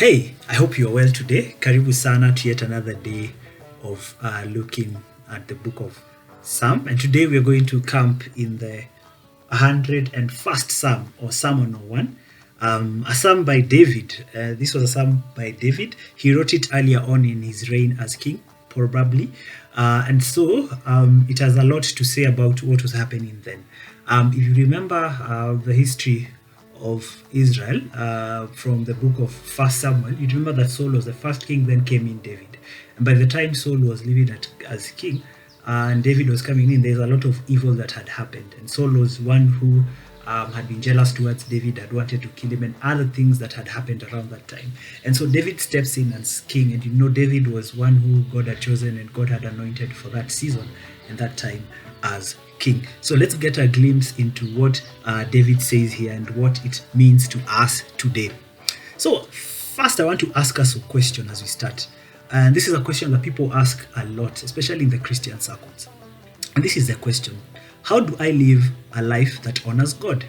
Hey, I hope you're well today. Karibu sana to yet another day of looking at the book of Psalm. And today we're going to camp in the 101st Psalm or Psalm 101. A psalm by David. This was a psalm by David. He wrote it earlier on in his reign as king, probably. And so it has a lot to say about what was happening then. If you remember the history of Israel from the book of 1 Samuel, you remember that Saul was the first king, then came in David. And by the time Saul was living as king and David was coming in, there's a lot of evil that had happened. And Saul was one who had been jealous towards David, had wanted to kill him, and other things that had happened around that time. And so David steps in as king, and David was one who God had chosen and God had anointed for that season and that time as king. So let's get a glimpse into what David says here and what it means to us today. So first, I want to ask us a question as we start. And this is a question that people ask a lot, especially in the Christian circles. And this is the question: how do I live a life that honors God?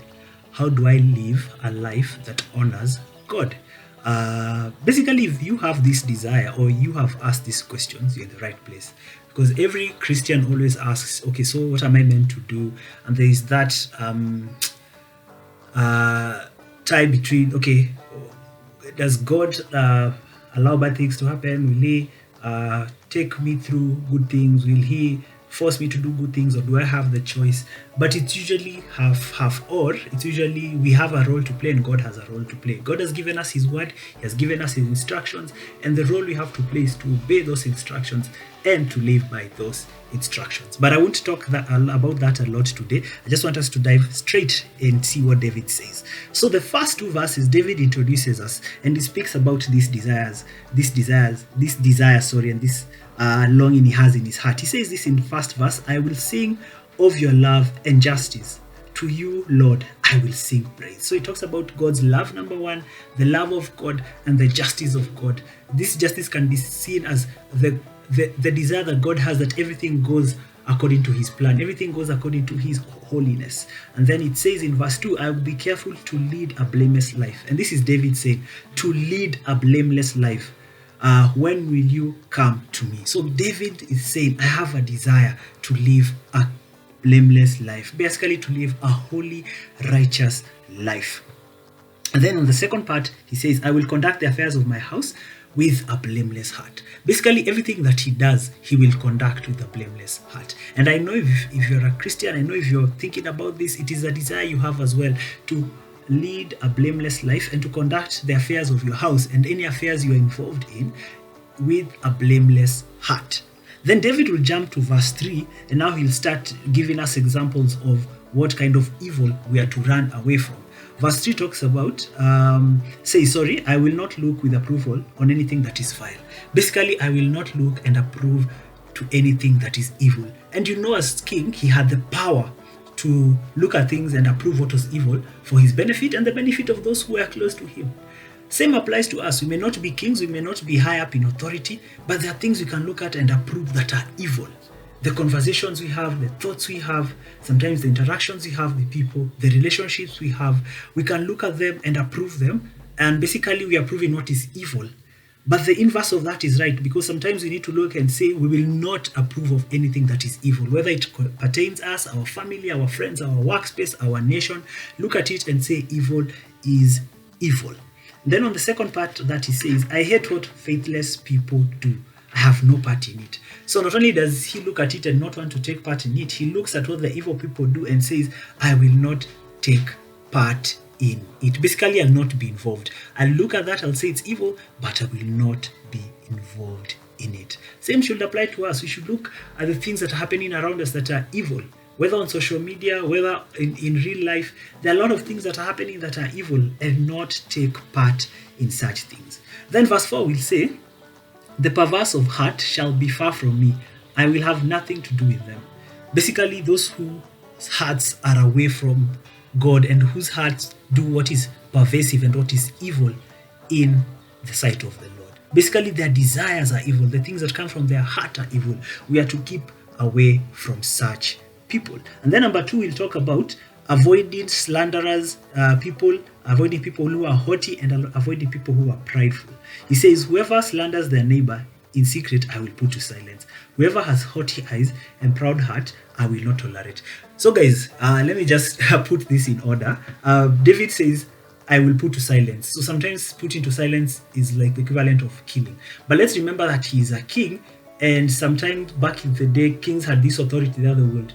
How do I live a life that honors God? Basically, if you have this desire or you have asked these questions, you're in the right place. Because every Christian always asks, okay, so what am I meant to do? And there is that tie between, okay, does God allow bad things to happen? Will He take me through good things? Will He force me to do good things, or do I have the choice? But it's usually half or. It's usually we have a role to play and God has a role to play. God has given us His word, He has given us His instructions, and the role we have to play is to obey those instructions and to live by those instructions. But I won't talk about that a lot today. I just want us to dive straight and see what David says. So the first two verses, David introduces us and he speaks about this desire, and this longing he has in his heart. He says this in the first verse: I will sing of your love and justice. To you, Lord, I will sing praise. So he talks about God's love, number one, the love of God, and the justice of God. This justice can be seen as the desire that God has, that everything goes according to His plan, everything goes according to His holiness. And then it says in verse 2, I will be careful to lead a blameless life. And this is David saying, to lead a blameless life. When will you come to me? So David is saying, I have a desire to live a blameless life, basically to live a holy, righteous life. And then on the second part, he says, I will conduct the affairs of my house with a blameless heart. Basically, everything that he does, he will conduct with a blameless heart. And I know if you're a Christian, I know if you're thinking about this, it is a desire you have as well, to lead a blameless life and to conduct the affairs of your house and any affairs you are involved in with a blameless heart. Then David will jump to verse 3, and now he'll start giving us examples of what kind of evil we are to run away from. Verse 3 talks about, I will not look with approval on anything that is vile. Basically, I will not look and approve to anything that is evil. And as king, he had the power to look at things and approve what was evil for his benefit and the benefit of those who are close to him. Same applies to us. We may not be kings, we may not be high up in authority, but there are things we can look at and approve that are evil. The conversations we have, the thoughts we have, sometimes the interactions we have with people, the relationships we have, we can look at them and approve them, and basically we are proving what is evil. But the inverse of that is right, because sometimes we need to look and say we will not approve of anything that is evil, whether it pertains us, our family, our friends, our workspace, our nation. Look at it and say evil is evil. Then on the second part that he says, I hate what faithless people do. I have no part in it. So not only does he look at it and not want to take part in it, he looks at what the evil people do and says, I will not take part in it. Basically, I'll not be involved. I'll look at that, I'll say it's evil, but I will not be involved in it. Same should apply to us. We should look at the things that are happening around us that are evil, whether on social media, whether in real life. There are a lot of things that are happening that are evil, and not take part in such things. Then verse 4 will say, the perverse of heart shall be far from me. I will have nothing to do with them. Basically, those whose hearts are away from God and whose hearts do what is pervasive and what is evil in the sight of the Lord. Basically, their desires are evil. The things that come from their heart are evil. We are to keep away from such people. And then number 2, we'll talk about avoiding slanderers, avoiding people who are haughty, and avoiding people who are prideful. He says, whoever slanders their neighbor in secret, I will put to silence. Whoever has haughty eyes and proud heart, I will not tolerate. So guys, let me just put this in order. David says, I will put to silence. So sometimes putting to silence is like the equivalent of killing. But let's remember that he is a king, and sometimes back in the day, kings had this authority that they would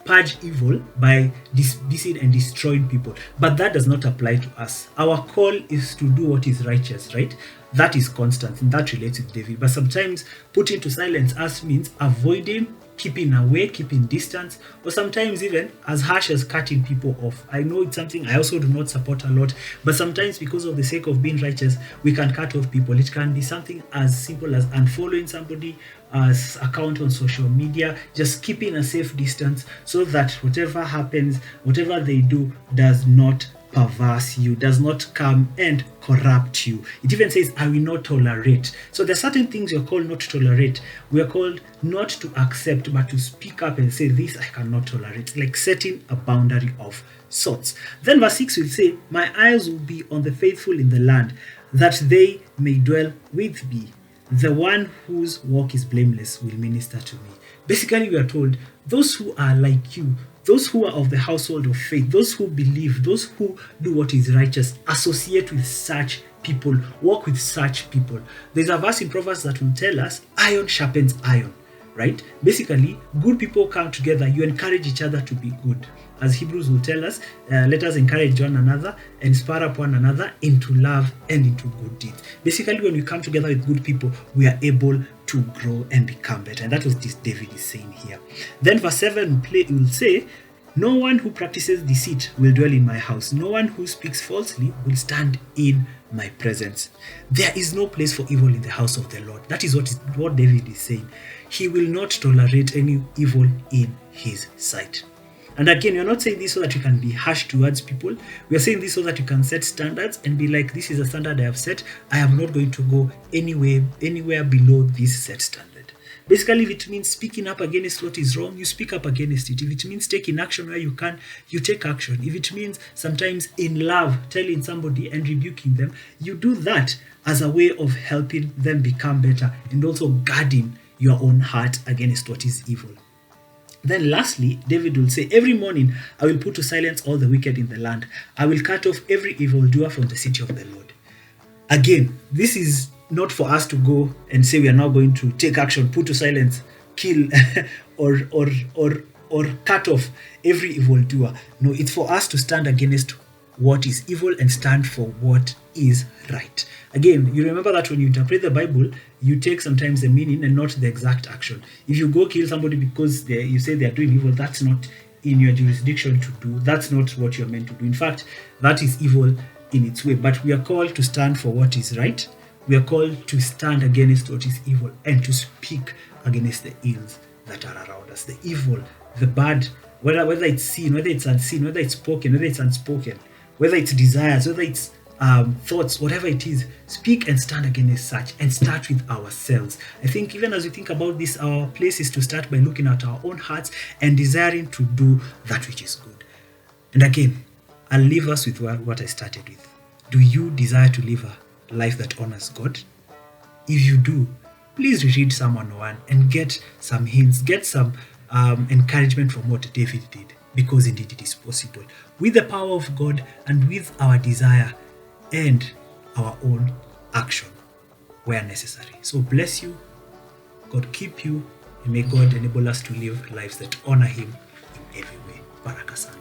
purge evil by dismissing and destroying people. But that does not apply to us. Our call is to do what is righteous, right? That is constant, and that relates with David. But sometimes putting to silence us means avoiding, keeping away, keeping distance, or sometimes even as harsh as cutting people off. I know it's something I also do not support a lot, but sometimes because of the sake of being righteous, we can cut off people. It can be something as simple as unfollowing somebody as account on social media, just keeping a safe distance so that whatever happens, whatever they do does not perverse you, does not come and corrupt you. It even says, I will not tolerate. So there are certain things you're called not to tolerate. We are called not to accept, but to speak up and say, this I cannot tolerate, like setting a boundary of sorts. Then verse 6 will say, my eyes will be on the faithful in the land, that they may dwell with me. The one whose walk is blameless will minister to me. Basically, we are told, those who are like you, those who are of the household of faith, those who believe, those who do what is righteous, associate with such people, walk with such people. There's a verse in Proverbs that will tell us, iron sharpens iron, right? Basically, good people come together, you encourage each other to be good. As Hebrews will tell us, let us encourage one another and spur up one another into love and into good deeds. Basically, when we come together with good people, we are able to grow and become better. And that was this David is saying here. Then verse 7 will say, no one who practices deceit will dwell in my house. No one who speaks falsely will stand in my presence. There is no place for evil in the house of the Lord. That is what David is saying. He will not tolerate any evil in his sight. And again, we're not saying this so that you can be harsh towards people. We are saying this so that you can set standards and be like, this is a standard I have set. I am not going to go anywhere below this set standard. Basically, if it means speaking up against what is wrong, you speak up against it. If it means taking action where you can, you take action. If it means sometimes in love, telling somebody and rebuking them, you do that as a way of helping them become better and also guarding your own heart against what is evil. Then lastly, David will say, every morning I will put to silence all the wicked in the land. I will cut off every evildoer from the city of the Lord. Again, this is not for us to go and say we are now going to take action, put to silence, kill, or cut off every evildoer. No, it's for us to stand against what is evil and stand for what is right. Again, you remember that when you interpret the Bible, you take sometimes the meaning and not the exact action. If you go kill somebody because you say they are doing evil, that's not in your jurisdiction to do. That's not what you're meant to do. In fact, that is evil in its way. But we are called to stand for what is right. We are called to stand against what is evil and to speak against the ills that are around us. The evil, the bad, whether it's seen, whether it's unseen, whether it's spoken, whether it's unspoken, whether it's desires, whether it's thoughts, whatever it is, speak and stand against such and start with ourselves. I think even as we think about this, our place is to start by looking at our own hearts and desiring to do that which is good. And again, I'll leave us with what I started with. Do you desire to live a life that honors God? If you do, please read Psalm 101 and get some hints, get some encouragement from what David did, because indeed it is possible with the power of God and with our desire and our own action where necessary. So bless you, God keep you, and may God enable us to live lives that honor Him in every way. Baraka sana.